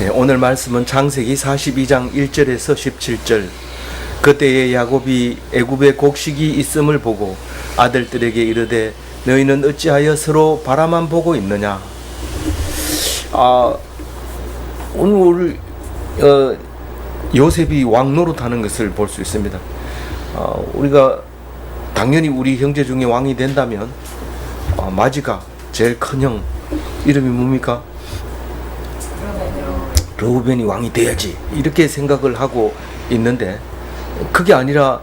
네, 오늘 말씀은 창세기 42장 1절에서 17절. 그때에 야곱이 애굽에 곡식이 있음을 보고 아들들에게 이르되 너희는 어찌하여 서로 바라만 보고 있느냐. 오늘 요셉이 왕 노릇하는 것을 볼 수 있습니다. 우리가 당연히 우리 형제 중에 왕이 된다면 마지가 제일 큰 형 이름이 뭡니까? 르우벤이 왕이 돼야지 이렇게 생각을 하고 있는데 그게 아니라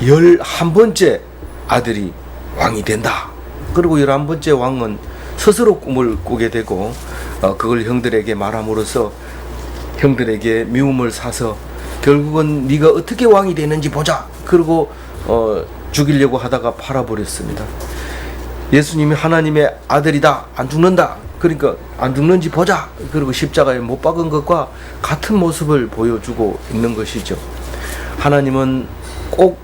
11번째 아들이 왕이 된다. 그리고 11번째 왕은 스스로 꿈을 꾸게 되고 그걸 형들에게 말함으로써 형들에게 미움을 사서 결국은 네가 어떻게 왕이 되는지 보자. 그리고 죽이려고 하다가 팔아버렸습니다. 예수님이 하나님의 아들이다, 안 죽는다, 그러니까 안 죽는지 보자. 그리고 십자가에 못 박은 것과 같은 모습을 보여주고 있는 것이죠. 하나님은 꼭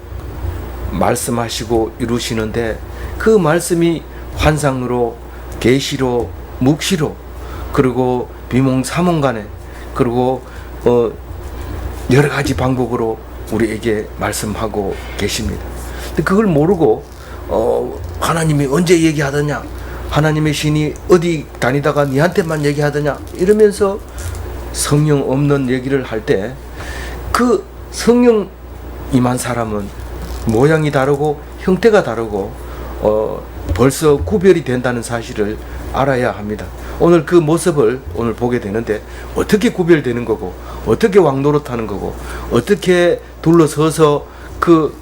말씀하시고 이루시는데 그 말씀이 환상으로, 계시로, 묵시로, 그리고 비몽사몽간에, 그리고 여러 가지 방법으로 우리에게 말씀하고 계십니다. 근데 그걸 모르고 하나님이 언제 얘기하더냐, 하나님의 신이 어디 다니다가 니한테만 얘기하더냐 이러면서 성령 없는 얘기를 할 때 그 성령 임한 사람은 모양이 다르고 형태가 다르고 벌써 구별이 된다는 사실을 알아야 합니다. 오늘 그 모습을 오늘 보게 되는데 어떻게 구별되는 거고, 어떻게 왕 노릇하는 거고, 어떻게 둘러서서 그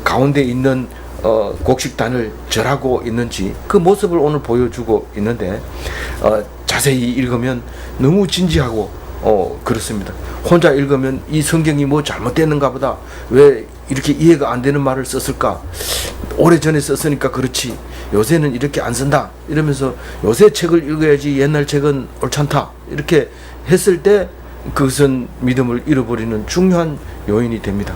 가운데 있는 곡식단을 절하고 있는지 그 모습을 오늘 보여주고 있는데 자세히 읽으면 너무 진지하고 그렇습니다. 혼자 읽으면 이 성경이 뭐 잘못됐는가 보다, 왜 이렇게 이해가 안 되는 말을 썼을까, 오래전에 썼으니까 그렇지 요새는 이렇게 안 쓴다 이러면서 요새 책을 읽어야지 옛날 책은 옳잖다 이렇게 했을 때 그것은 믿음을 잃어버리는 중요한 요인이 됩니다.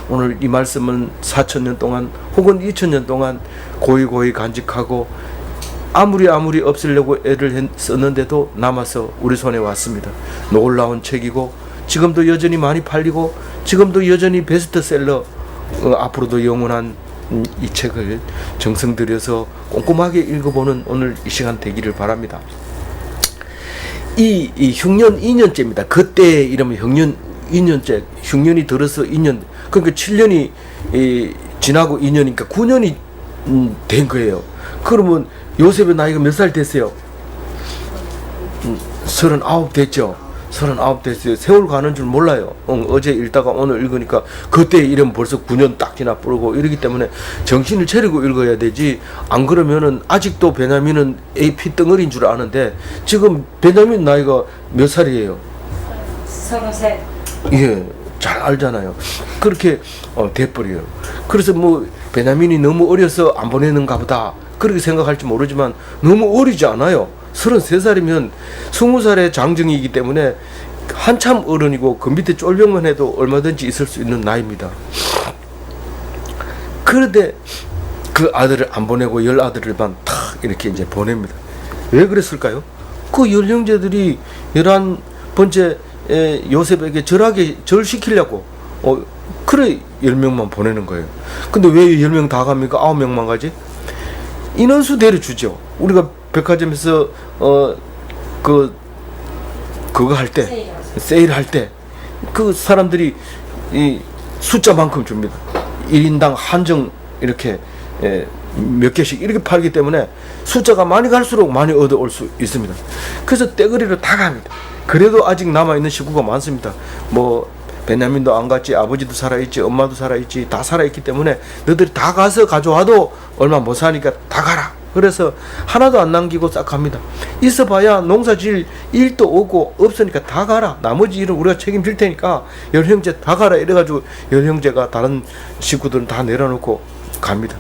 오늘 이 말씀은 4,000년 동안 혹은 2,000년 동안 고이 간직하고 아무리 없애려고 애를 썼는데도 남아서 우리 손에 왔습니다. 놀라운 책이고 지금도 여전히 많이 팔리고 지금도 여전히 베스트셀러, 앞으로도 영원한 이 책을 정성 들여서 꼼꼼하게 읽어보는 오늘 이 시간 되기를 바랍니다. 이 흉년 2년째입니다. 그때 이러면 흉년 2년째, 흉년이 들어서 2년, 그러니까 7년이 지나고 2년이니까 9년이 된 거예요. 그러면 요셉의 나이가 몇 살 됐어요? 39 됐죠. 39 됐어요. 세월 가는 줄 몰라요. 어제 읽다가 오늘 읽으니까 그때 이러면 벌써 9년 딱 지나 뿌르고 이러기 때문에 정신을 차리고 읽어야 되지, 안 그러면은 아직도 베냐민은 피덩어리인 줄 아는데 지금 베냐민 나이가 몇 살이에요? 33. 예, 잘 알잖아요. 그렇게 돼버려요. 그래서 뭐 베냐민이 너무 어려서 안 보내는가 보다 그렇게 생각할지 모르지만 너무 어리지 않아요. 33살이면 20살의 장정이기 때문에 한참 어른이고 그 밑에 쫄병만 해도 얼마든지 있을 수 있는 나이입니다. 그런데 그 아들을 안 보내고 10아들을만 탁 이렇게 이제 보냅니다. 왜 그랬을까요? 그 10형제들이 11번째 요셉에게 절시키려고 그래 10명만 보내는 거예요. 근데 왜 10명 다 갑니까? 9명만 가지? 인원수대로 주죠. 우리가 백화점에서 그거 할 때, 세일할 때 그 사람들이 이 숫자만큼 줍니다. 1인당 한정 이렇게 몇 개씩 이렇게 팔기 때문에 숫자가 많이 갈수록 많이 얻어올 수 있습니다. 그래서 떼거리로 다 갑니다. 그래도 아직 남아있는 식구가 많습니다. 뭐 베냐민도 안 갔지, 아버지도 살아있지, 엄마도 살아있지, 다 살아있기 때문에 너희들이 다 가서 가져와도 얼마 못 사니까 다 가라. 그래서 하나도 안 남기고 싹 갑니다. 있어봐야 농사질 일도 없고 없으니까 다 가라. 나머지 일은 우리가 책임질 테니까 10형제 다 가라. 이래가지고 10형제가 다른 식구들은 다 내려놓고 갑니다.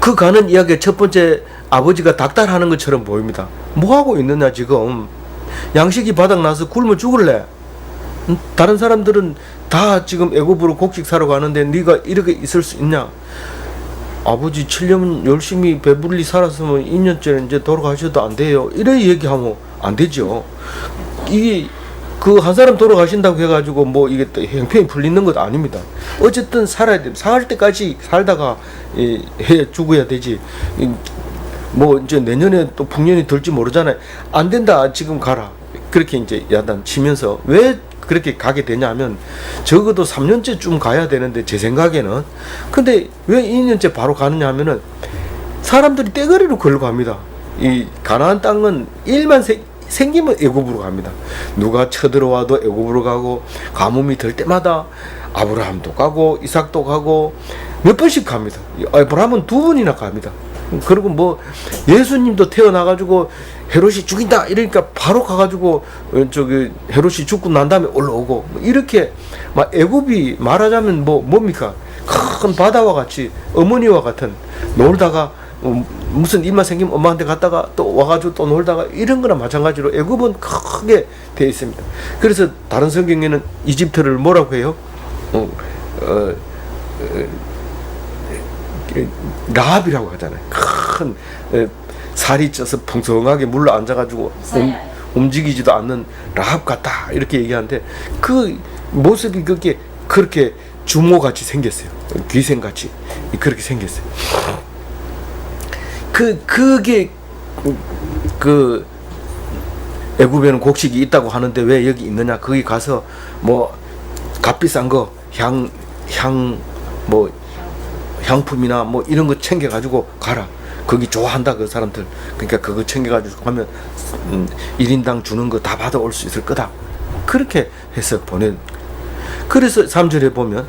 그 가는 이야기의 첫 번째, 아버지가 닥달하는 것처럼 보입니다. 뭐 하고 있느냐 지금. 양식이 바닥나서 굶어 죽을래? 다른 사람들은 다 지금 애굽으로 곡식 사러 가는데 네가 이렇게 있을 수 있냐? 아버지 7년 열심히 배불리 살았으면 2년째 이제 돌아가셔도 안 돼요. 이래 얘기하면 안 되죠. 이게 그 한 사람 돌아가신다고 해가지고 뭐 이게 또 형편이 풀리는 것도 아닙니다. 어쨌든 살아야 돼. 살 때까지 살다가 해 죽어야 되지. 뭐 이제 내년에 또 풍년이 들지 모르잖아요. 안 된다. 지금 가라. 그렇게 이제 야단 치면서 왜 그렇게 가게 되냐면 적어도 3년째쯤 가야 되는데 제 생각에는 근데 왜 2년째 바로 가느냐 하면은 사람들이 떼거리로 걸고 갑니다. 이 가나안 땅은 일만 생기면 애굽으로 갑니다. 누가 쳐들어와도 애굽으로 가고 가뭄이 들 때마다 아브라함도 가고 이삭도 가고 몇 번씩 갑니다. 아브라함은 2번이나 갑니다. 그리고 뭐 예수님도 태어나가지고 헤롯이 죽인다 이러니까 바로 가가지고 저기 헤롯이 죽고 난 다음에 올라오고 이렇게 막 애굽이 말하자면 뭡니까 큰 바다와 같이 어머니와 같은 놀다가 무슨 일만 생기면 엄마한테 갔다가 또 와가지고 또 놀다가 이런 거나 마찬가지로 애굽은 크게 되어 있습니다. 그래서 다른 성경에는 이집트를 뭐라고 해요? 라합이라고 하잖아요. 큰 살이 쪄서 풍성하게 물러 앉아가지고 움직이지도 않는 라합 같다 이렇게 얘기하는데 그 모습이 그렇게 주모같이 생겼어요. 귀생같이 그렇게 생겼어요. 그게 그 애굽에는 곡식이 있다고 하는데 왜 여기 있느냐? 거기 가서 뭐 값비싼 거 향품이나 뭐 이런 거 챙겨가지고 가라. 거기 좋아한다 그 사람들. 그러니까 그거 챙겨가지고 가면 1인당 주는 거 다 받아올 수 있을 거다. 그렇게 해서 그래서 3절에 보면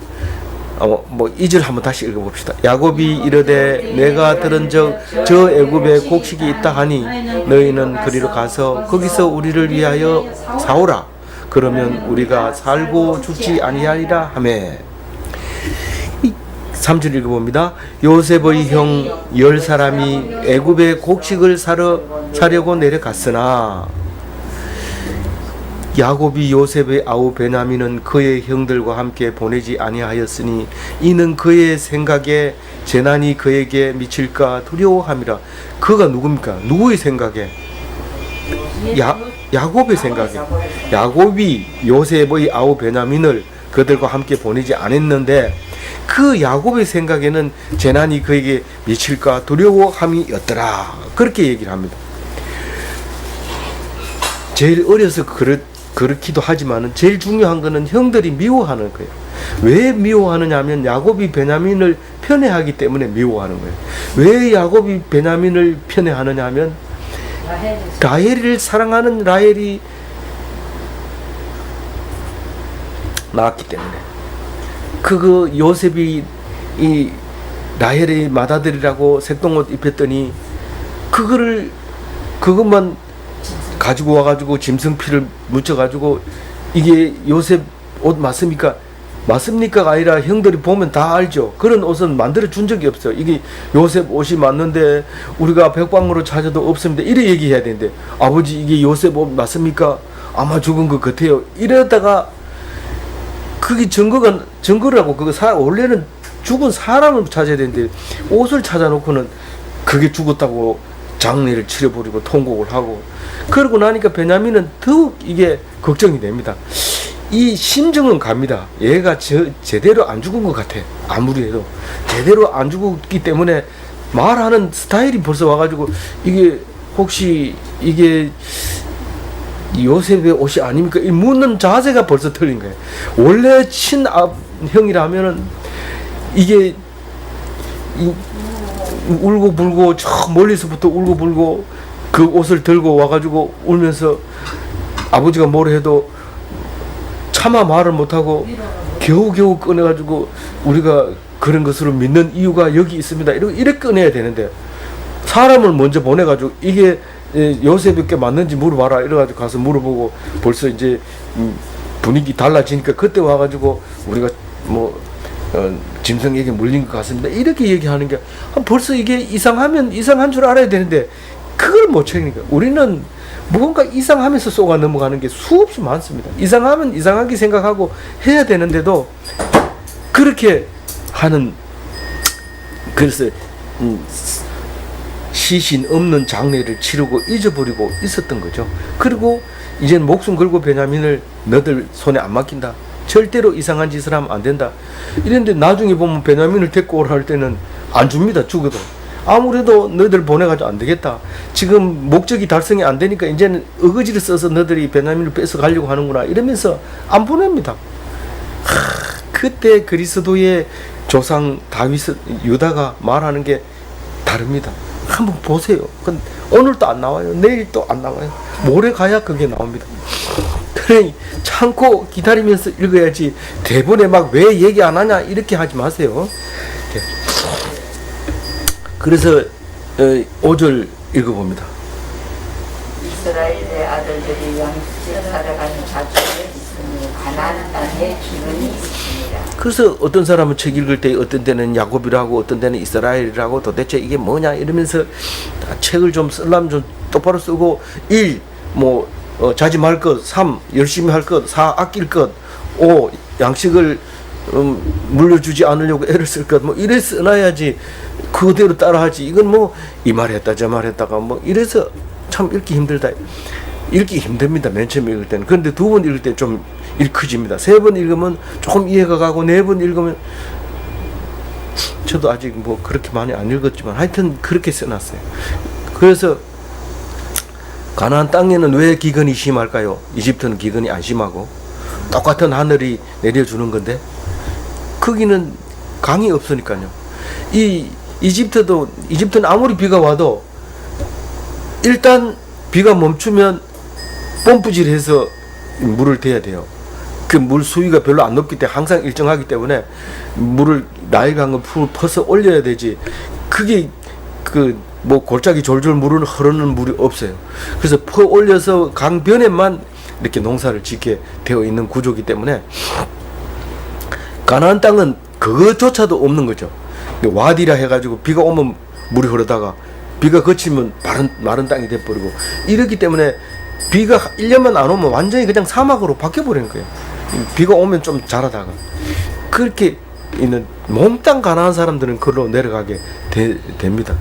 2절 한번 다시 읽어봅시다. 야곱이 이르되 내가 들은 적 저 애굽에 곡식이 있다 하니 너희는 그리로 가서 거기서 우리를 위하여 사오라. 그러면 우리가 살고 죽지 아니하리라 하매. 3절 읽어봅니다. 요셉의 형 10사람이 애굽에 곡식을 사려고 내려갔으나 야곱이 요셉의 아우 베냐민은 그의 형들과 함께 보내지 아니하였으니 이는 그의 생각에 재난이 그에게 미칠까 두려워함이라. 그가 누굽니까? 누구의 생각에? 야곱의 생각에. 야곱이 요셉의 아우 베냐민을 그들과 함께 보내지 않았는데 그 야곱의 생각에는 재난이 그에게 미칠까 두려워함이었더라. 그렇게 얘기를 합니다. 제일 어려서 그렇기도 하지만 제일 중요한 거는 형들이 미워하는 거예요. 왜 미워하느냐 하면 야곱이 베냐민을 편애하기 때문에 미워하는 거예요. 왜 야곱이 베냐민을 편애하느냐 하면 라헬을 사랑하는 라헬이 낳았기 때문에. 그거 요셉이 이 라헬의 맏아들이라고 색동옷 입혔더니 그것만 가지고 와가지고 짐승피를 묻혀가지고 이게 요셉 옷 맞습니까? 맞습니까가 아니라 형들이 보면 다 알죠. 그런 옷은 만들어 준 적이 없어요. 이게 요셉 옷이 맞는데 우리가 백방으로 찾아도 없습니다. 이래 얘기해야 되는데 아버지 이게 요셉 옷 맞습니까? 아마 죽은 것 같아요. 이러다가 그게 증거라고 원래는 죽은 사람을 찾아야 되는데 옷을 찾아놓고는 그게 죽었다고 장례를 치러버리고 통곡을 하고 그러고 나니까 베냐민은 더욱 이게 걱정이 됩니다. 이 심정은 갑니다. 얘가 제대로 안 죽은 것 같아. 아무리 해도 제대로 안 죽었기 때문에 말하는 스타일이 벌써 와가지고 이게 혹시 이게 요셉의 옷이 아닙니까? 이 묻는 자세가 벌써 틀린 거예요. 원래 친형이라면은 이게 울고 불고 저 멀리서부터 울고 불고 그 옷을 들고 와가지고 울면서 아버지가 뭐라 해도 차마 말을 못하고 겨우겨우 꺼내가지고 우리가 그런 것으로 믿는 이유가 여기 있습니다. 이렇게 꺼내야 되는데 사람을 먼저 보내가지고 이게 요셉에게 맞는지 물어봐라 이래가지고 가서 물어보고 벌써 이제 분위기 달라지니까 그때 와가지고 우리가 짐승에게 물린 것 같습니다. 이렇게 얘기하는 게 벌써 이게 이상한 줄 알아야 되는데 그걸 못 챙기니까 우리는 뭔가 이상하면서 쏘가 넘어가는 게 수없이 많습니다. 이상하면 이상하게 생각하고 해야 되는데도 그렇게 하는 그래서 시신 없는 장례를 치르고 잊어버리고 있었던 거죠. 그리고 이제는 목숨 걸고 베냐민을 너들 손에 안 맡긴다. 절대로 이상한 짓을 하면 안 된다. 이런데 나중에 보면 베냐민을 데리고 오라 할 때는 안 줍니다. 죽어도. 아무래도 너희들 보내가지고 안 되겠다. 지금 목적이 달성이 안 되니까 이제는 어거지를 써서 너희들이 베냐민을 뺏어 가려고 하는구나. 이러면서 안 보냅니다. 그때 그리스도의 조상 다윗, 유다가 말하는 게 다릅니다. 한번 보세요. 근데 오늘도 안 나와요. 내일 또 안 나와요. 모레 가야 그게 나옵니다. 그러니 참고 기다리면서 읽어야지 대본에 막 왜 얘기 안 하냐 이렇게 하지 마세요. 그래서 5절 읽어봅니다. 이스라엘의 아들들이 양식을 살아가는 자중에 있으니 가나안 땅에 기근이 있습니다. 그래서 어떤 사람은 책 읽을 때 어떤 때는 야곱이라고 어떤 때는 이스라엘이라고 도대체 이게 뭐냐 이러면서 책을 좀 쓰려면 좀 똑바로 쓰고 1. 자지 말 것, 3. 열심히 할 것, 4. 아낄 것, 5. 양식을 물려주지 않으려고 애를 쓸 것, 이래 써놔야지 그대로 따라하지. 이건 이 말 했다 저 말 했다가 이래서 참 읽기 힘들다. 읽기 힘듭니다. 맨 처음 읽을 때는. 그런데 2번 읽을 때 좀 읽혀집니다. 3번 읽으면 조금 이해가 가고 4번 읽으면 저도 아직 그렇게 많이 안 읽었지만 하여튼 그렇게 써놨어요. 그래서 가나안 땅에는 왜 기근이 심할까요? 이집트는 기근이 안 심하고 똑같은 하늘이 내려주는 건데 거기는 강이 없으니까요. 이집트는 아무리 비가 와도 일단 비가 멈추면 펌프질해서 물을 대야 돼요. 그 물 수위가 별로 안 높기 때문에 항상 일정하기 때문에 물을 나일강을 퍼서 올려야 되지. 그게 골짜기 졸졸 물을 흐르는 물이 없어요. 그래서 퍼 올려서 강변에만 이렇게 농사를 짓게 되어 있는 구조이기 때문에 가나안 땅은 그것조차도 없는 거죠. 와디라 해가지고 비가 오면 물이 흐르다가 비가 그치면 마른 땅이 돼버리고 이렇기 때문에 비가 1년만 안 오면 완전히 그냥 사막으로 바뀌어버리는 거예요. 비가 오면 좀 자라다가 그렇게 있는 몽땅 가나안 사람들은 그걸로 내려가게 됩니다.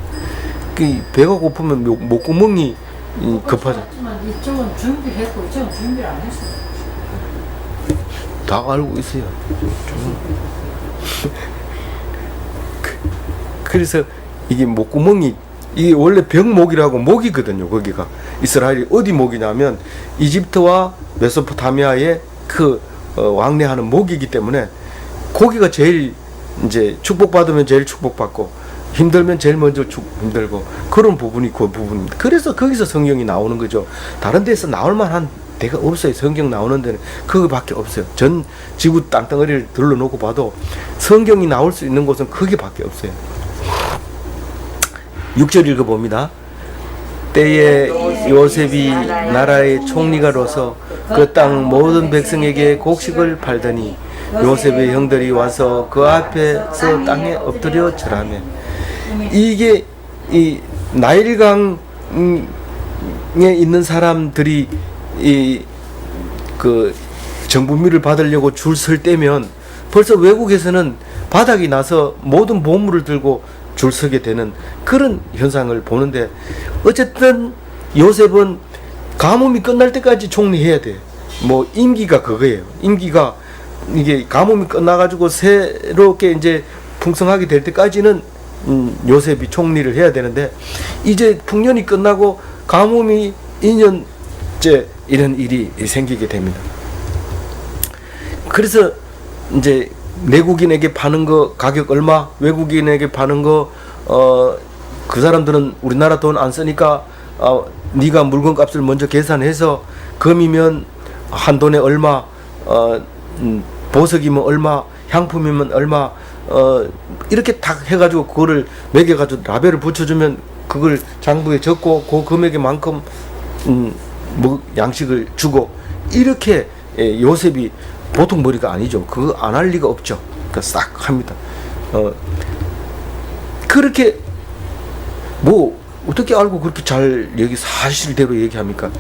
배가 고프면 목구멍이 급하죠. 이쪽은 준비했고 이쪽은 준비를 안 했어요. 다 알고 있어요. 그래서 이게 목구멍이 이게 원래 병목이라고 목이거든요. 거기가 이스라엘이 어디 목이냐면 이집트와 메소포타미아의 왕래하는 목이기 때문에 거기가 제일 이제 축복받으면 제일 축복받고 힘들면 제일 먼저 힘들고 그런 부분이 그 부분입니다. 그래서 거기서 성경이 나오는 거죠. 다른 데서 나올 만한 데가 없어요. 성경 나오는 데는 그거밖에 없어요. 전 지구 땅덩어리를 둘러놓고 봐도 성경이 나올 수 있는 곳은 거기밖에 없어요. 6절 읽어봅니다. 때에 요셉이 나라의 총리가로서 그 땅 모든 백성에게 곡식을 팔더니 요셉의 형들이 와서 그 앞에서 땅에 엎드려 절하며 이게 이 나일강에 있는 사람들이 정부미를 받으려고 줄 설 때면 벌써 외국에서는 바닥이 나서 모든 보물을 들고 줄 서게 되는 그런 현상을 보는데 어쨌든 요셉은 가뭄이 끝날 때까지 총리해야 돼. 임기가 그거예요. 임기가 이게 가뭄이 끝나가지고 새롭게 이제 풍성하게 될 때까지는 요셉이 총리를 해야 되는데 이제 풍년이 끝나고 가뭄이 2년째 이런 일이 생기게 됩니다. 그래서 이제 내국인에게 파는 거 가격 얼마, 외국인에게 파는 거 그 사람들은 우리나라 돈 안 쓰니까 네가 물건 값을 먼저 계산해서 금이면 한 돈에 얼마, 보석이면 얼마, 향품이면 얼마 이렇게 딱 해가지고 그거를 매겨가지고 라벨을 붙여주면 그걸 장부에 적고 그 금액만큼 양식을 주고 이렇게 요셉이 보통 머리가 아니죠. 그거 안 할 리가 없죠. 그러니까 싹 합니다. 그렇게 어떻게 알고 그렇게 잘 여기 사실대로 얘기합니까?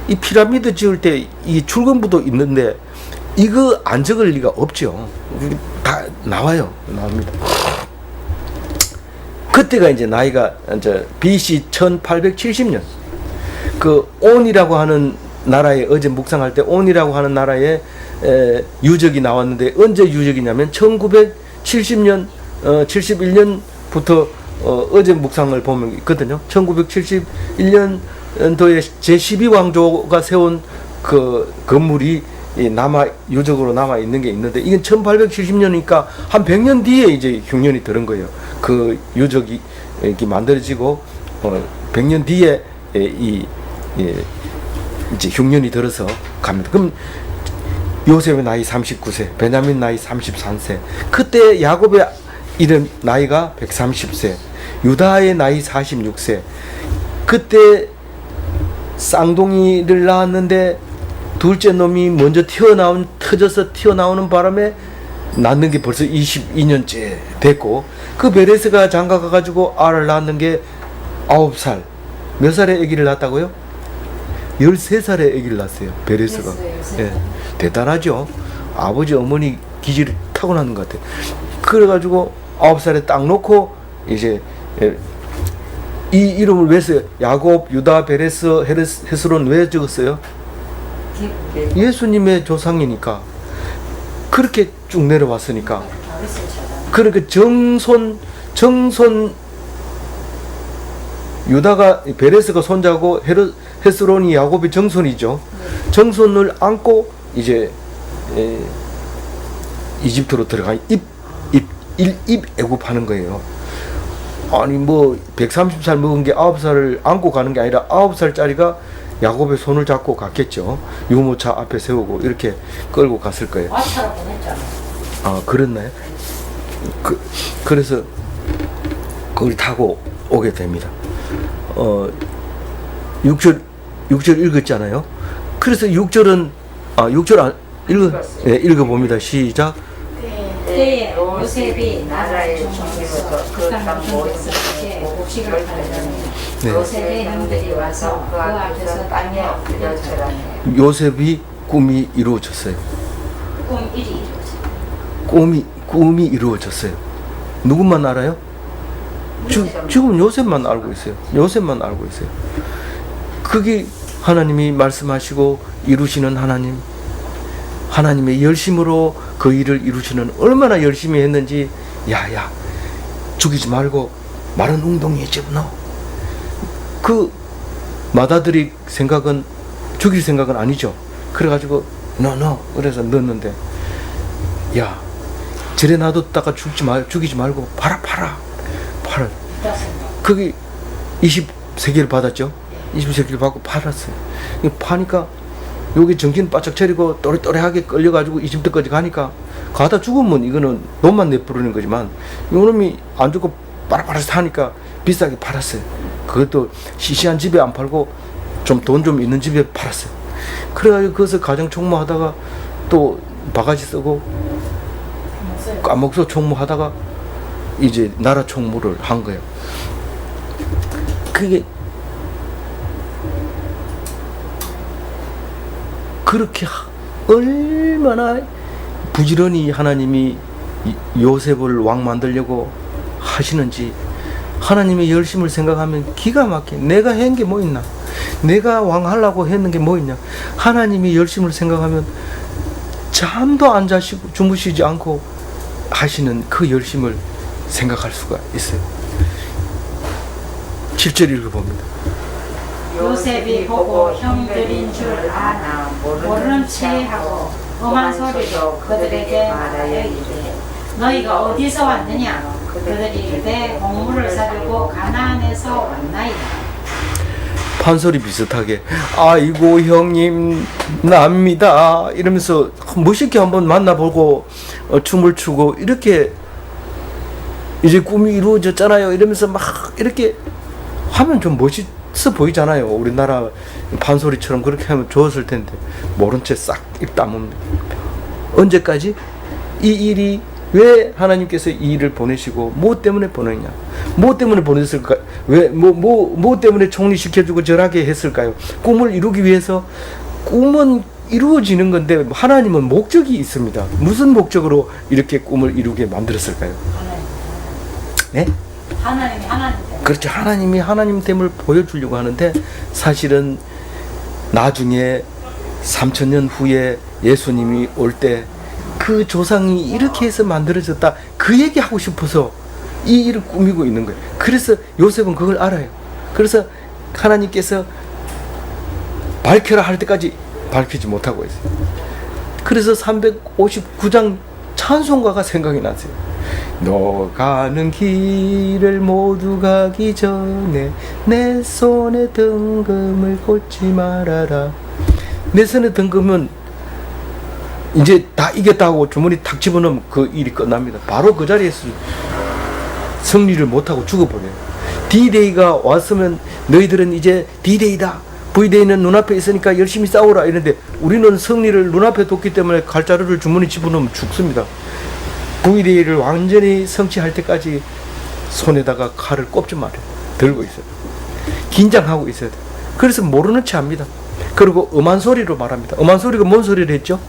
이 피라미드 지을 때 이 출근부도 있는데 이거 안 적을 리가 없죠. 다 나옵니다. 이때가 이제 나이가 이제 BC 1870년 그 온이라고 하는 나라에 어제 묵상할 때 온이라고 하는 나라에 유적이 나왔는데 언제 유적이냐면 1970년 71년부터 어제 묵상을 보면 있거든요. 1971년도에 제12왕조가 세운 그 건물이 유적으로 남아 있는 게 있는데 이건 1870년이니까 한 100년 뒤에 이제 흉년이 들은 거예요. 그 유적이 이렇게 만들어지고 100년 뒤에 이제 흉년이 들어서 갑니다. 그럼 요셉의 나이 39세, 베냐민 나이 33세. 그때 야곱의 이름 나이가 130세, 유다의 나이 46세. 그때 쌍둥이를 낳았는데 둘째 놈이 먼저 터져서 튀어나오는 바람에 낳는 게 벌써 22년째 됐고, 그 베레스가 장가 가가지고 알을 낳는 게 9살. 몇 살에 아기를 낳았다고요? 13살에 아기를 낳았어요. 베레스가. 예, 대단하죠. 아버지 어머니 기질이 타고나는 것 같아요. 그래가지고 9살에 딱 놓고 이제 이 이름을 왜 써요? 야곱, 유다, 베레스, 헤스론 왜 적었어요? 예수님의 조상이니까. 그렇게 쭉 내려왔으니까. 그러니까 정손 유다가 베레스가 손자고 헤스론이 야곱의 정손이죠. 정손을 안고 이제 이집트로 들어가 입 애굽하는 거예요. 아니 뭐 130살 먹은 게 9살을 안고 가는 게 아니라 9살짜리가 야곱의 손을 잡고 갔겠죠. 유모차 앞에 세우고 이렇게 끌고 갔을 거예요. 와차로 보냈잖아. 아, 그랬나요? 그래서 그걸 타고 오게 됩니다. 6절 읽었잖아요. 그래서 6절은 6절 읽어봅니다. 시작. 때에 요셉이 나라의 종으로서 그 땅 모든 것에 곡식을 팔더니 요셉의 형들이 와서 그 앞에서 땅에 엎드려 절하네. 요셉이 꿈이 이루어졌어요. 꿈이 이루어졌어요. 누구만 알아요? 지금 요셉만 알고 있어요. 요셉만 알고 있어요. 그게 하나님이 말씀하시고 이루시는 하나님, 하나님의 열심으로 그 일을 이루시는, 얼마나 열심히 했는지. 야야 죽이지 말고 마른 웅덩이에 집어넣어. 그 마다들이 생각은 죽일 생각은 아니죠. 그래가지고 넣어. 그래서 넣었는데, 야 저래 놔뒀다가 죽이지 말고 팔아. 그게 20세계를 받았죠. 20세계를 받고 팔았어요. 파니까 여기 정신 바짝 차리고 또래또래하게 끌려가지고 이집트까지 가니까, 가다 죽으면 이거는 돈만 내부르는 거지만 이놈이 안 죽고 빠라빠라 사니까 비싸게 팔았어요. 그것도 시시한 집에 안 팔고 좀 돈 좀 있는 집에 팔았어요. 그래가지고 거기서 가정 총무하다가 또 바가지 쓰고 까먹어서 총무하다가 이제 나라 총무를 한 거예요. 그게 그렇게 얼마나 부지런히 하나님이 요셉을 왕 만들려고 하시는지, 하나님의 열심을 생각하면 기가 막혀. 내가 한 게 뭐 있나? 내가 왕 하려고 했는 게 뭐 있냐? 하나님의 열심을 생각하면 잠도 안 자시고 주무시지 않고 하시는 그 열심을 생각할 수가 있어요. 7절 읽어봅니다. 요셉이 보고 형들인 줄 아나 모르는 채 하고 험한 소리로 그들에게 말하여 이르되 너희가 어디서 왔느냐? 그들이 이르되 곡물을 사려고 가나안에서 왔나이다. 판소리 비슷하게 아이고 형님 납니다 이러면서 멋있게 한번 만나보고 춤을 추고 이렇게 이제 꿈이 이루어졌잖아요 이러면서 막 이렇게 하면 좀 멋있어 보이잖아요. 우리나라 판소리처럼 그렇게 하면 좋았을 텐데 모른 채 싹 입 다뭅니다. 언제까지? 이 일이 왜 하나님께서 이 일을 보내시고 뭐 때문에 보냈냐? 뭐 때문에 보냈을까? 왜 뭐 때문에 총리시켜주고 절하게 했을까요? 꿈을 이루기 위해서. 꿈은 이루어지는 건데 하나님은 목적이 있습니다. 무슨 목적으로 이렇게 꿈을 이루게 만들었을까요? 네? 하나님이 하나님 됨. 그렇죠. 하나님이 하나님됨을 보여주려고 하는데 사실은 나중에 3000년 후에 예수님이 올 때 그 조상이 이렇게 해서 만들어졌다 그 얘기하고 싶어서 이 일을 꾸미고 있는 거예요. 그래서 요셉은 그걸 알아요. 그래서 하나님께서 밝혀라 할 때까지 밝히지 못하고 있어요. 그래서 359장 찬송가가 생각이 나세요. 너 가는 길을 모두 가기 전에 내 손에 등금을 꽂지 말아라. 내 손에 등금은 이제 다 이겼다고 주머니 탁 집어넣으면 그 일이 끝납니다. 바로 그 자리에서 승리를 못하고 죽어버려요. D-Day가 왔으면 너희들은 이제 D-Day다. V-Day는 눈앞에 있으니까 열심히 싸우라 이런데 우리는 승리를 눈앞에 뒀기 때문에 칼자루를 주머니 집어넣으면 죽습니다. V-Day를 완전히 성취할 때까지 손에다가 칼을 꼽지 말아요. 들고 있어요. 긴장하고 있어야 돼요. 그래서 모르는 체 합니다. 그리고 음한 소리로 말합니다. 음한 소리가 뭔 소리를 했죠?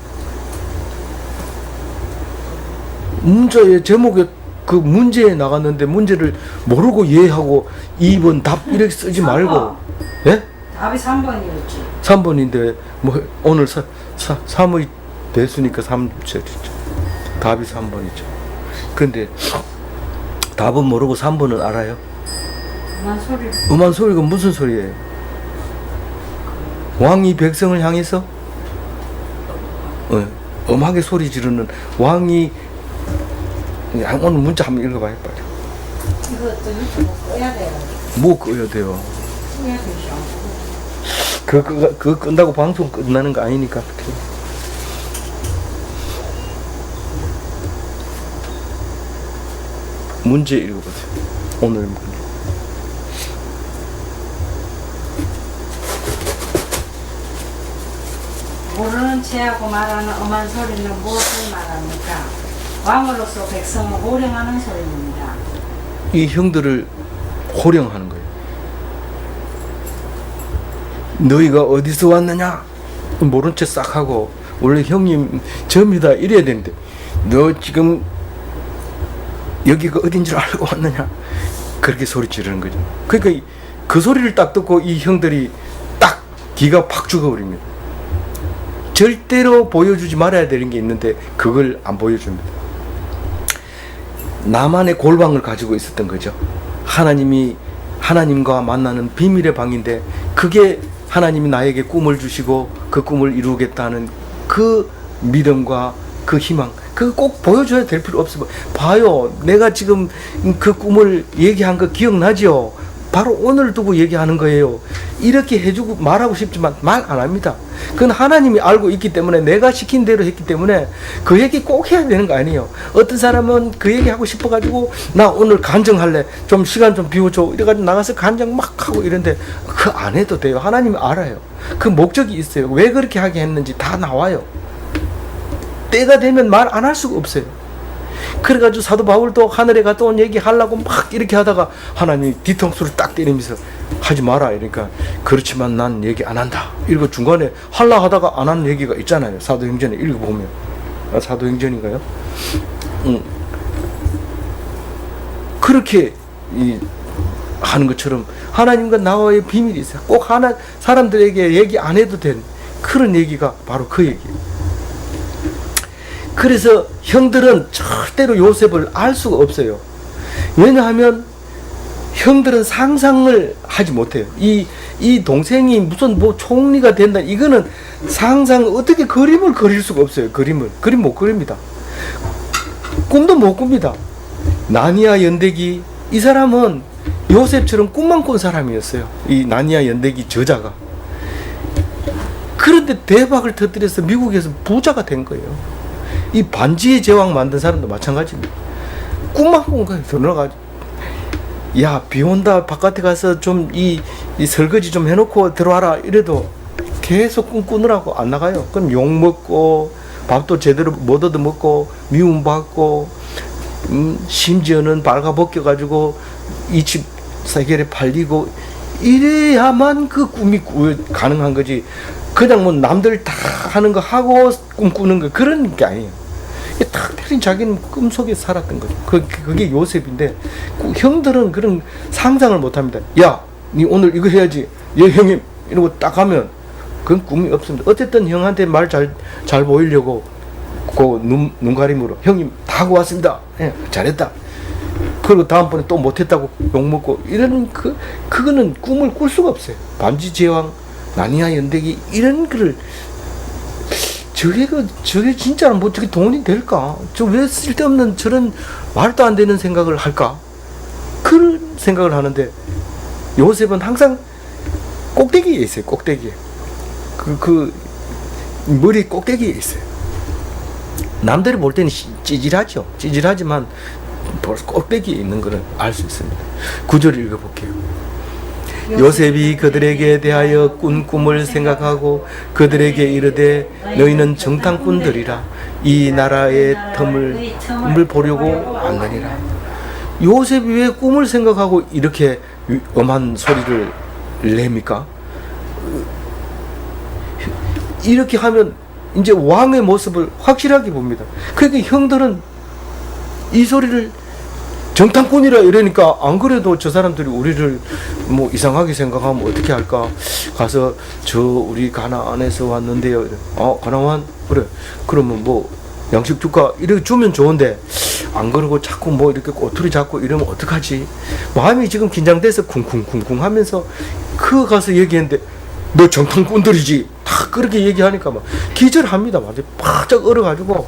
문자의 제목에 그 문제에 나갔는데 문제를 모르고 예하고 2번 답 이렇게 쓰지 말고 예? 답이 3번이었지. 3번인데 뭐 오늘 3의 배수니까 3죠. 답이 3번이죠. 근데 답은 모르고 3번은 알아요. 음한 소리가 무슨 소리예요? 왕이 백성을 향해서 음하게 소리 지르는 왕이 오늘 문자 한번 읽어봐요 빨리. 이것도 유튜브 꺼야 돼요. 뭐 꺼야 돼요? 꺼야 되죠. 그거 끈다고 방송 끝나는 거 아니니까. 문제 읽어보세요. 오늘 문제. 모르는 체하고 말하는 엄한 소리는 무엇을 말합니까? 왕으로서 백성을 호령하는 소리입니다. 이 형들을 호령하는 거예요. 너희가 어디서 왔느냐? 모른 채 싹 하고 원래 형님 접니다 이래야 되는데 너 지금 여기가 어딘 줄 알고 왔느냐? 그렇게 소리 지르는 거죠. 그러니까 그 소리를 딱 듣고 이 형들이 딱 기가 팍 죽어버립니다. 절대로 보여주지 말아야 되는 게 있는데 그걸 안 보여줍니다. 나만의 골방을 가지고 있었던 거죠. 하나님과 만나는 비밀의 방인데 그게 하나님이 나에게 꿈을 주시고 그 꿈을 이루겠다는 그 믿음과 그 희망, 그거 꼭 보여줘야 될 필요 없어요. 봐요, 내가 지금 그 꿈을 얘기한 거 기억나죠? 바로 오늘 두고 얘기하는 거예요. 이렇게 해주고 말하고 싶지만 말 안 합니다. 그건 하나님이 알고 있기 때문에 내가 시킨 대로 했기 때문에 그 얘기 꼭 해야 되는 거 아니에요. 어떤 사람은 그 얘기 하고 싶어가지고 나 오늘 간증할래, 좀 시간 좀 비워줘 이래가지고 나가서 간증 막 하고 이런데 그 안 해도 돼요. 하나님이 알아요. 그 목적이 있어요. 왜 그렇게 하게 했는지 다 나와요. 때가 되면 말 안 할 수가 없어요. 그래가지고 사도 바울도 하늘에 갔다 온 얘기 하려고 막 이렇게 하다가 하나님이 뒤통수를 딱 때리면서 하지 마라 이러니까 그렇지만 난 얘기 안 한다. 이거 중간에 하려 하다가 안 하는 얘기가 있잖아요. 사도행전에 읽어보면. 사도행전인가요? 그렇게 하는 것처럼 하나님과 나와의 비밀이 있어요. 꼭 사람들에게 얘기 안 해도 된 그런 얘기가 바로 그 얘기예요. 그래서 형들은 절대로 요셉을 알 수가 없어요. 왜냐하면 형들은 상상을 하지 못해요. 이 동생이 무슨 뭐 총리가 된다. 이거는 상상 어떻게 그림을 그릴 수가 없어요. 그림 못 그립니다. 꿈도 못 꿉니다. 나니아 연대기 이 사람은 요셉처럼 꿈만 꾼 사람이었어요. 이 나니아 연대기 저자가. 그런데 대박을 터뜨려서 미국에서 부자가 된 거예요. 이 반지의 제왕 만든 사람도 마찬가지입니다. 꿈만 꾼 거예요. 들어가지고 야, 비 온다 바깥에 가서 좀 이 설거지 좀 해놓고 들어와라 이래도 계속 꿈 꾸느라고 안 나가요. 그럼 욕 먹고 밥도 제대로 못 얻어 먹고 미움 받고 심지어는 발가벗겨가지고 이 집 세계에 팔리고 이래야만 그 꿈이 가능한 거지. 그냥 뭐 남들 다 하는 거 하고 꿈꾸는 거 그런 게 아니에요. 탁 때린 자기는 꿈속에 살았던 거죠. 그게 요셉인데 형들은 그런 상상을 못합니다. 야, 니 오늘 이거 해야지. 예, 형님. 이러고 딱 하면 그건 꿈이 없습니다. 어쨌든 형한테 말 잘 보이려고 그 눈가림으로 형님 다 하고 왔습니다. 예, 잘했다. 그리고 다음번에 또 못했다고 욕먹고 이런 그거는 꿈을 꿀 수가 없어요. 반지제왕, 나니아 연대기 이런 거를 저게 진짜로 뭐 저게 돈이 될까? 저 왜 쓸데없는 저런 말도 안 되는 생각을 할까? 그런 생각을 하는데 요셉은 항상 꼭대기에 있어요. 꼭대기에. 머리 꼭대기에 있어요. 남들이 볼 때는 찌질하죠. 찌질하지만 벌써 꼭대기에 있는 것을 알 수 있습니다. 9절 읽어볼게요. 요셉이 그들에게 대하여 꾼 꿈을 생각하고 그들에게 이르되 너희는 정탐꾼들이라 이 나라의 틈을 보려고 왔느니라. 요셉이 왜 꿈을 생각하고 이렇게 엄한 소리를 냅니까? 이렇게 하면 이제 왕의 모습을 확실하게 봅니다. 그러니까 형들은 이 소리를 정탐꾼이라 이러니까 안 그래도 저 사람들이 우리를 뭐 이상하게 생각하면 어떻게 할까? 가서 저 우리 가나안에서 왔는데요. 가나안? 그래. 그러면 뭐 양식 줄까? 이렇게 주면 좋은데 안 그러고 자꾸 뭐 이렇게 꼬투리 잡고 이러면 어떡하지? 마음이 지금 긴장돼서 쿵쿵쿵쿵 하면서 그 가서 얘기했는데 너 정탐꾼들이지? 다 그렇게 얘기하니까 막 기절합니다. 완전 바짝 얼어가지고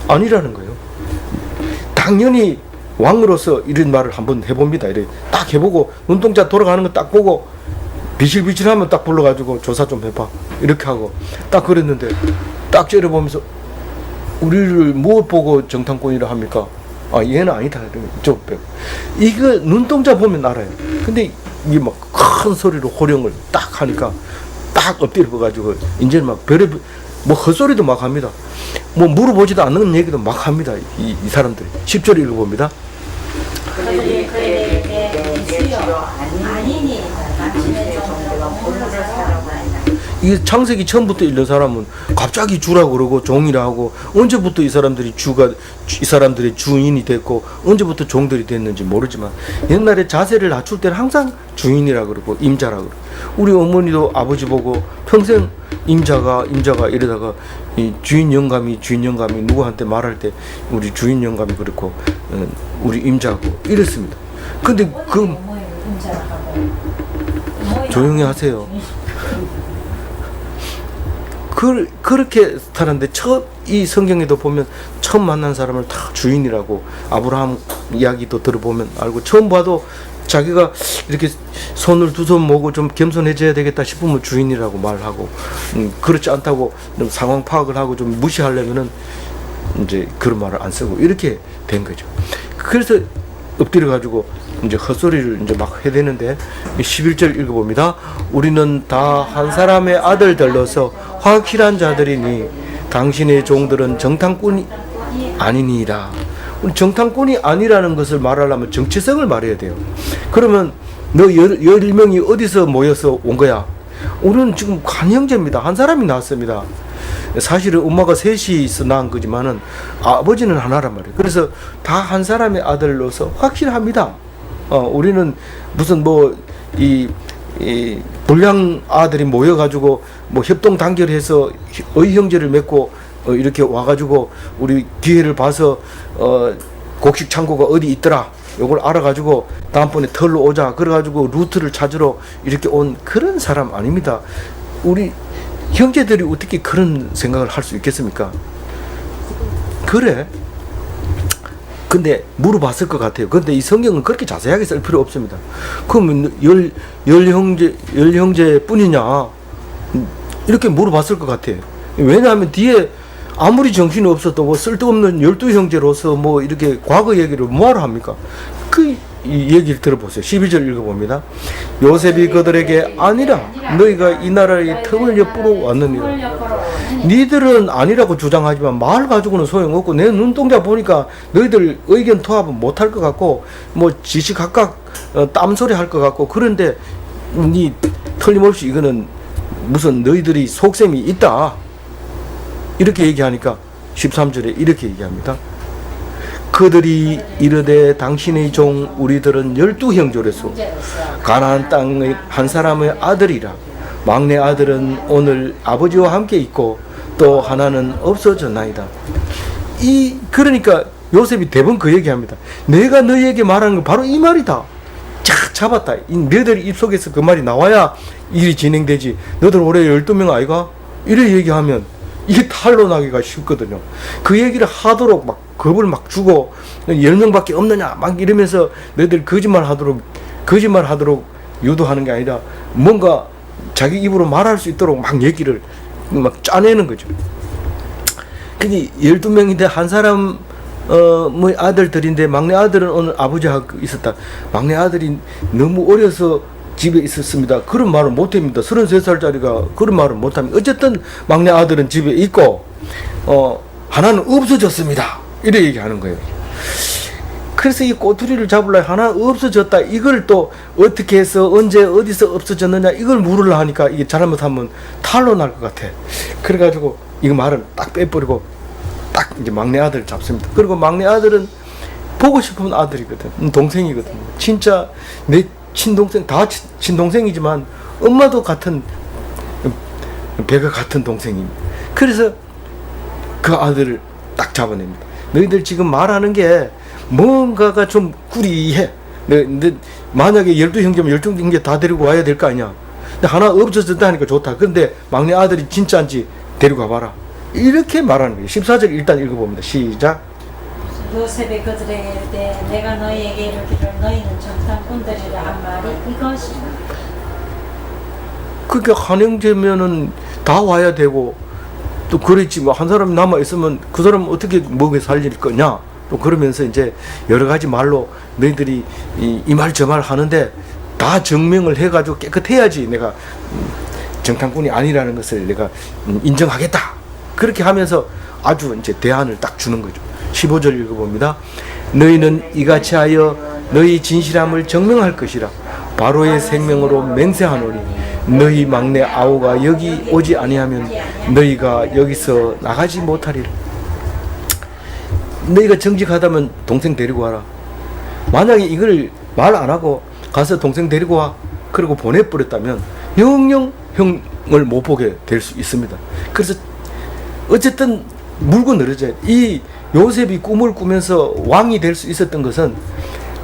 아니라는 거예요. 당연히 왕으로서 이런 말을 한번 해봅니다. 이래 딱 해보고 눈동자 돌아가는 거 딱 보고 비실비실하면 딱 불러가지고 조사 좀 해봐. 이렇게 하고 딱 그랬는데 딱 째려보면서 우리를 무엇 보고 정탐꾼이라 합니까? 얘는 아니다. 이쪽 빼고 이거 눈동자 보면 알아요. 근데 이게 막 큰 소리로 호령을 딱 하니까 딱 엎드려가지고 이제는 막 별의 뭐 헛소리도 막 합니다. 뭐 물어보지도 않는 얘기도 막 합니다. 이 사람들이. 10절 읽어봅니다. 그들이 그에게 주여 아니니 당신의 종들과 본래 살아가니라. 이 창세기 처음부터 읽는 사람은 갑자기 주라고 그러고 종이라 하고 언제부터 이 사람들이 이 사람들의 주인이 됐고 언제부터 종들이 됐는지 모르지만 옛날에 자세를 낮출 때는 항상 주인이라 그러고 임자라 그러고 우리 어머니도 아버지 보고 평생 임자가 이러다가 이 주인 영감이 누구한테 말할 때 우리 주인 영감이 그렇고 우리 임자고 이랬습니다. 근데 조용히 하세요. 그렇게 살았는데 이 성경에도 보면 처음 만난 사람을 다 주인이라고 아브라함 이야기도 들어보면 알고 처음 봐도 자기가 이렇게 손을 두 손 모으고 좀 겸손해져야 되겠다 싶으면 주인이라고 말하고 그렇지 않다고 좀 상황 파악을 하고 좀 무시하려면은 이제 그런 말을 안 쓰고 이렇게 된 거죠. 그래서 엎드려 가지고 이제 헛소리를 이제 막 해야 되는데 11절 읽어봅니다. 우리는 다 한 사람의 아들들로서 확실한 자들이니 당신의 종들은 정탐꾼이 아니니라. 정탐꾼이 아니라는 것을 말하려면 정체성을 말해야 돼요. 그러면 너 10명이 어디서 모여서 온 거야? 우리는 지금 한 형제입니다. 한 사람이 낳았습니다. 사실은 엄마가 셋이서 낳은 거지만은 아버지는 하나란 말이에요. 그래서 다 한 사람의 아들로서 확실합니다. 우리는 무슨 이 불량 아들이 모여가지고 뭐 협동 단결해서 의형제를 맺고 이렇게 와가지고 우리 기회를 봐서 곡식 창고가 어디 있더라 요걸 알아가지고 다음번에 털로 오자 그래가지고 루트를 찾으러 이렇게 온 그런 사람 아닙니다. 우리 형제들이 어떻게 그런 생각을 할 수 있겠습니까? 그래. 근데 물어봤을 것 같아요. 근데 이 성경은 그렇게 자세하게 쓸 필요 없습니다. 그러면 열 형제 뿐이냐? 이렇게 물어봤을 것 같아요. 왜냐하면 뒤에 아무리 정신이 없어도 뭐 쓸데없는 12형제로서 뭐 이렇게 과거 얘기를 뭐하러 합니까? 이 얘기를 들어보세요. 12절 읽어봅니다. 요셉이 그들에게 아니라 너희가 이 나라의 틈을 엿보러 왔느니라. 니들은 아니라고 주장하지만 말 가지고는 소용없고 내 눈동자 보니까 너희들 의견 통합은 못할 것 같고 뭐 지시 각각 땀소리 할 것 같고 그런데 니 틀림없이 이거는 무슨 너희들이 속셈이 있다 이렇게 얘기하니까 13절에 이렇게 얘기합니다. 그들이 이르되 당신의 종 우리들은 12형제로서 가나안 땅의 한 사람의 아들이라. 막내 아들은 오늘 아버지와 함께 있고 또 하나는 없어졌나이다. 그러니까 요셉이 대부분 그 얘기합니다. 내가 너희에게 말하는 건 바로 이 말이다. 쫙 잡았다. 너희들 입속에서 그 말이 나와야 일이 진행되지. 너희들 올해 12명 아이가? 이래 얘기하면 이게 탄로나기가 쉽거든요. 그 얘기를 하도록 막 겁을 막 주고 10명밖에 없느냐 막 이러면서 너희들 거짓말 하도록 유도하는 게 아니라 뭔가 자기 입으로 말할 수 있도록 막 얘기를 막 짜내는 거죠. 그게 12명인데 한 사람 뭐 아들들인데 막내 아들은 오늘 아버지하고 있었다. 막내 아들이 너무 어려서 집에 있었습니다. 그런 말을 못합니다. 33살짜리가 그런 말을 못합니다. 어쨌든 막내 아들은 집에 있고 하나는 없어졌습니다. 이래 얘기하는 거예요. 그래서 이 꼬투리를 잡으려고 하나 없어졌다. 이걸 또 어떻게 해서 언제 어디서 없어졌느냐 이걸 물으려 하니까 이게 잘못하면 탈로 날 것 같아. 그래가지고 이거 말은 딱 빼버리고 딱 이제 막내 아들을 잡습니다. 그리고 막내 아들은 보고 싶은 아들이거든. 동생이거든. 진짜 내 친동생, 다 친동생이지만 엄마도 같은 배가 같은 동생입니다. 그래서 그 아들을 딱 잡아냅니다. 너희들 지금 말하는 게 뭔가가 좀 구리해. 근데 만약에 12형제면 12형제 다 데리고 와야 될 거 아니야. 근데 하나 없어졌다 하니까 좋다. 근데 막내 아들이 진짜인지 데리고 와봐라. 이렇게 말하는 거예요. 14절 일단 읽어봅니다. 시작. 요셉이 그들에게 이르되 내가 너희에게 이르기를 너희는 정탐꾼들이라 한 말이 이것이라. 그러니까 한 형제면은 다 와야 되고 또 그랬지 뭐 한 사람이 남아 있으면 그 사람 어떻게 먹여 살릴 거냐. 또 그러면서 이제 여러 가지 말로 너희들이 이 말 저 말 하는데 다 증명을 해가지고 깨끗해야지 내가 정탐꾼이 아니라는 것을 내가 인정하겠다. 그렇게 하면서 아주 이제 대안을 딱 주는 거죠. 15절 읽어봅니다. 너희는 이같이 하여 너희 진실함을 증명할 것이라. 바로의 생명으로 맹세하노니 너희 막내 아우가 여기 오지 아니하면 너희가 여기서 나가지 못하리라. 너희가 정직하다면 동생 데리고 와라. 만약에 이걸 말 안 하고 가서 동생 데리고 와 그리고 보내버렸다면 영영 형을 못 보게 될 수 있습니다. 그래서 어쨌든 물고 늘어져야 돼. 이 요셉이 꿈을 꾸면서 왕이 될 수 있었던 것은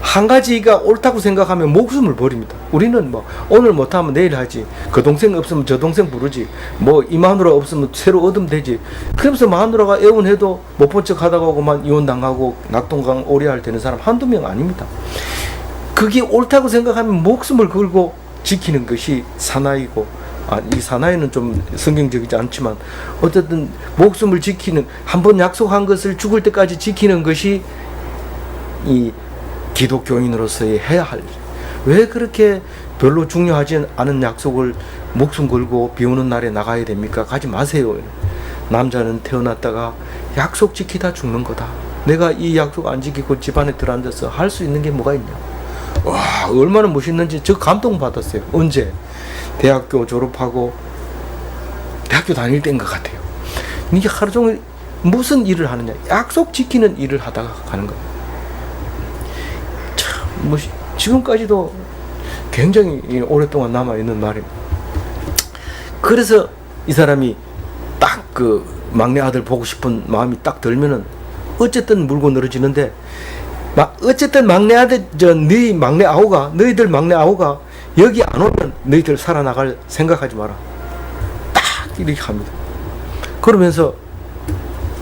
한 가지가 옳다고 생각하면 목숨을 버립니다. 우리는 뭐 오늘 못하면 내일 하지. 그 동생 없으면 저 동생 부르지. 뭐 이 마누라 없으면 새로 얻으면 되지. 그러면서 마누라가 애원해도 못 본 척 하다가 오고만 이혼당하고 낙동강 오래할 되는 사람 한두 명 아닙니다. 그게 옳다고 생각하면 목숨을 걸고 지키는 것이 사나이고, 이 사나이는 좀 성경적이지 않지만 어쨌든 목숨을 지키는, 한번 약속한 것을 죽을 때까지 지키는 것이 이 기독교인으로서의 해야 할 일. 왜 그렇게 별로 중요하지 않은 약속을 목숨 걸고 비 오는 날에 나가야 됩니까? 가지 마세요. 남자는 태어났다가 약속 지키다 죽는 거다. 내가 이 약속 안 지키고 집안에 들어앉아서 할 수 있는 게 뭐가 있냐. 와, 얼마나 멋있는지 저 감동받았어요. 언제? 대학교 졸업하고 대학교 다닐 때인 것 같아요. 이게 하루 종일 무슨 일을 하느냐, 약속 지키는 일을 하다가 가는 거예요. 참, 뭐 지금까지도 굉장히 오랫동안 남아있는 말입니다. 그래서 이 사람이 딱 그 막내 아들 보고 싶은 마음이 딱 들면은 어쨌든 물고 늘어지는데, 어쨌든 막내 아들, 너희 막내 아우가, 너희들 막내 아우가 여기 안 오면 너희들 살아나갈 생각하지 마라. 딱 이렇게 합니다. 그러면서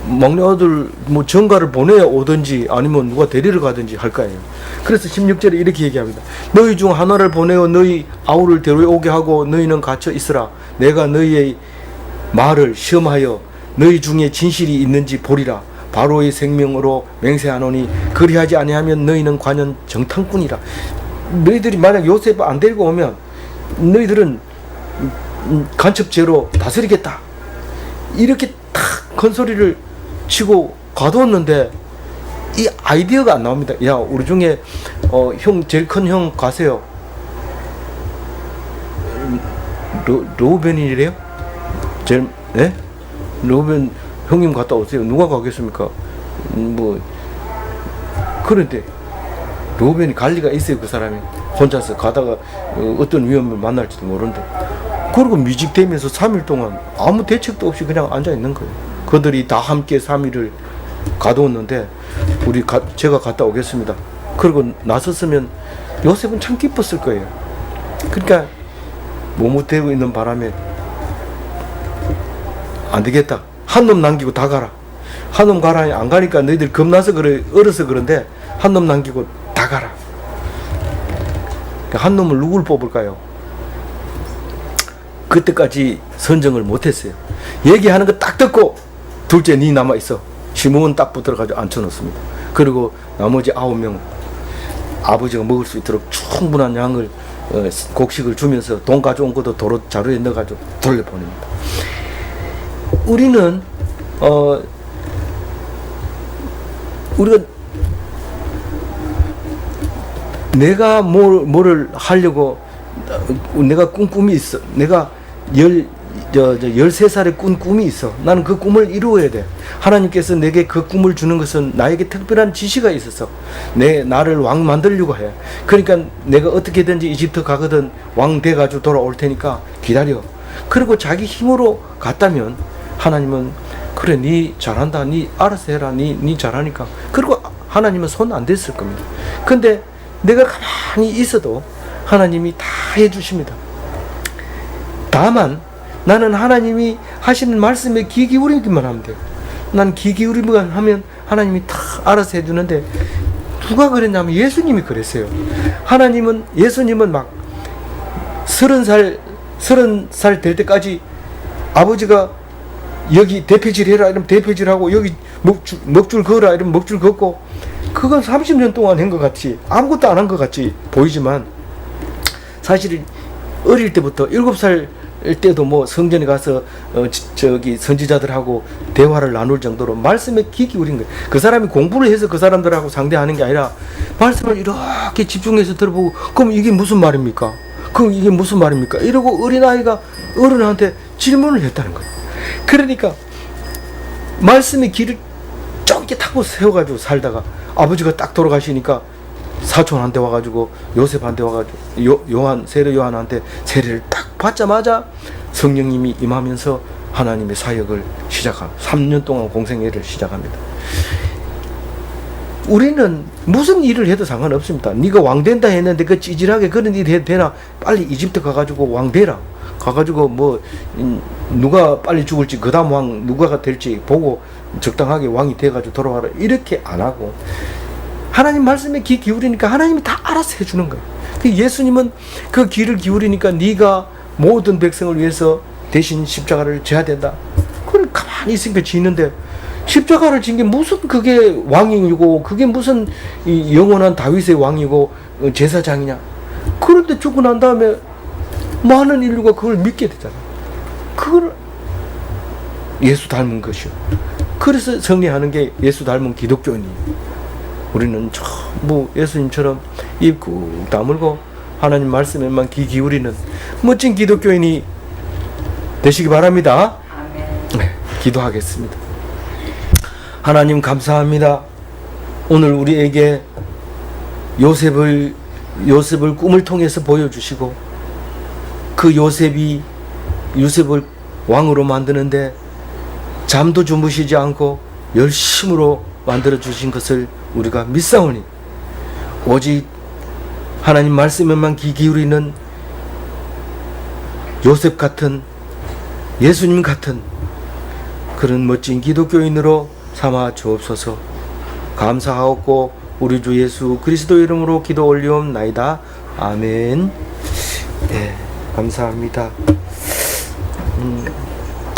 막내 아들 뭐 전가를 보내야 오든지 아니면 누가 데리러 가든지 할 거예요. 그래서 16절에 이렇게 얘기합니다. 너희 중 하나를 보내어 너희 아우를 데려오게 하고 너희는 갇혀 있으라. 내가 너희의 말을 시험하여 너희 중에 진실이 있는지 보리라. 바로의 생명으로 맹세하노니 그리하지 아니하면 너희는 관연 정탐꾼이라. 너희들이 만약 요셉 안 데리고 오면 너희들은 간첩죄로 다스리겠다. 이렇게 탁 큰 소리를 치고 가두었는데 이 아이디어가 안 나옵니다. 야, 우리 중에 형, 제일 큰 형 가세요. 로벤이래요? 제일, 예? 로벤 형님 갔다 오세요. 누가 가겠습니까? 뭐 그런데 르우벤이 갈 리가 있어요. 그 사람이 혼자서 가다가 어떤 위험을 만날지도 모르는데, 그리고 미직되면서 3일 동안 아무 대책도 없이 그냥 앉아 있는 거예요. 그들이 다 함께 3일을 가두었는데 제가 갔다 오겠습니다. 그리고 나섰으면 요셉은 참 기뻤을 거예요. 그러니까 머뭇대고 있는 바람에 안 되겠다. 한 놈 남기고 다 가라. 한 놈 가라. 안 가니까 너희들 겁나서 그래, 얼어서 그런데 한 놈 남기고 다 가라. 한 놈을 누굴 뽑을까요? 그때까지 선정을 못했어요. 얘기하는 거 딱 듣고 둘째 니 남아 있어. 시몬은 딱 붙들어가지고 앉혀놓습니다. 그리고 나머지 9명 아버지가 먹을 수 있도록 충분한 양을 곡식을 주면서 돈 가져온 것도 도로 자루에 넣어가지고 돌려보냅니다. 우리는 우리가 내가 뭐를 하려고 내가 꾼 꿈이 있어. 내가 13살에 꾼 꿈이 있어. 나는 그 꿈을 이루어야 돼. 하나님께서 내게 그 꿈을 주는 것은 나에게 특별한 지시가 있어서 나를 왕 만들려고 해. 그러니까 내가 어떻게든지 이집트 가거든 왕 돼가지고 돌아올 테니까 기다려. 그리고 자기 힘으로 갔다면 하나님은 그래 니 잘한다. 니 알아서 해라. 니 잘하니까. 그리고 하나님은 손 안 댔을 겁니다. 근데 내가 가만히 있어도 하나님이 다 해주십니다. 다만 나는 하나님이 하시는 말씀에 귀 기울이기만 하면 돼요. 난 귀 기울이기만 하면 하나님이 다 알아서 해주는데, 누가 그랬냐면 예수님이 그랬어요. 예수님은 막 30살 될 때까지 아버지가 여기 대표질 해라 이러면 대표질하고, 여기 먹줄 그어라 이러면 먹줄 걷고, 그건 30년 동안 한 것 같이 아무것도 안 한 것 같이 보이지만, 사실은 어릴 때부터 7살 때도 뭐 성전에 가서 선지자들하고 대화를 나눌 정도로 말씀에 귀 기울인 거예요. 그 사람이 공부를 해서 그 사람들하고 상대하는 게 아니라 말씀을 이렇게 집중해서 들어보고, 그럼 이게 무슨 말입니까? 그럼 이게 무슨 말입니까? 이러고 어린아이가 어른한테 질문을 했다는 거예요. 그러니까 말씀의 길을 쫑게 타고 세워가지고 살다가 아버지가 딱 돌아가시니까 사촌한테 와가지고 요셉한테 와가지고 세례 요한한테 세례를 딱 받자마자 성령님이 임하면서 하나님의 사역을 시작합니다. 3년 동안 공생애를 시작합니다. 우리는 무슨 일을 해도 상관없습니다. 네가 왕 된다 했는데 그 찌질하게 그런 일 해도 되나? 빨리 이집트 가가지고 왕 되라. 가가지고 뭐 누가 빨리 죽을지 그 다음 왕 누가가 될지 보고 적당하게 왕이 돼가지고 돌아와라. 이렇게 안 하고 하나님 말씀에 귀 기울이니까 하나님이 다 알아서 해주는 거예요. 예수님은 그 귀를 기울이니까 네가 모든 백성을 위해서 대신 십자가를 져야 된다. 그걸 가만히 있으니까 지는데, 십자가를 진 게 무슨 그게 왕이고 그게 무슨 영원한 다윗의 왕이고 제사장이냐. 그런데 죽고 난 다음에 많은 인류가 그걸 믿게 되잖아. 그걸 예수 닮은 것이요. 그래서 정리하는 게 예수 닮은 기독교인이에요. 우리는 뭐 예수님처럼 입 꾹 다물고 하나님 말씀에만 귀 기울이는 멋진 기독교인이 되시기 바랍니다. 네, 기도하겠습니다. 하나님 감사합니다. 오늘 우리에게 요셉을 꿈을 통해서 보여주시고, 그 요셉을 왕으로 만드는데 잠도 주무시지 않고 열심으로 만들어 주신 것을 우리가 믿사오니, 오직 하나님 말씀에만 귀 기울이는 요셉 같은, 예수님 같은 그런 멋진 기독교인으로 삼아 주옵소서. 감사하옵고 우리 주 예수 그리스도 이름으로 기도 올리옵나이다. 아멘. 네, 감사합니다.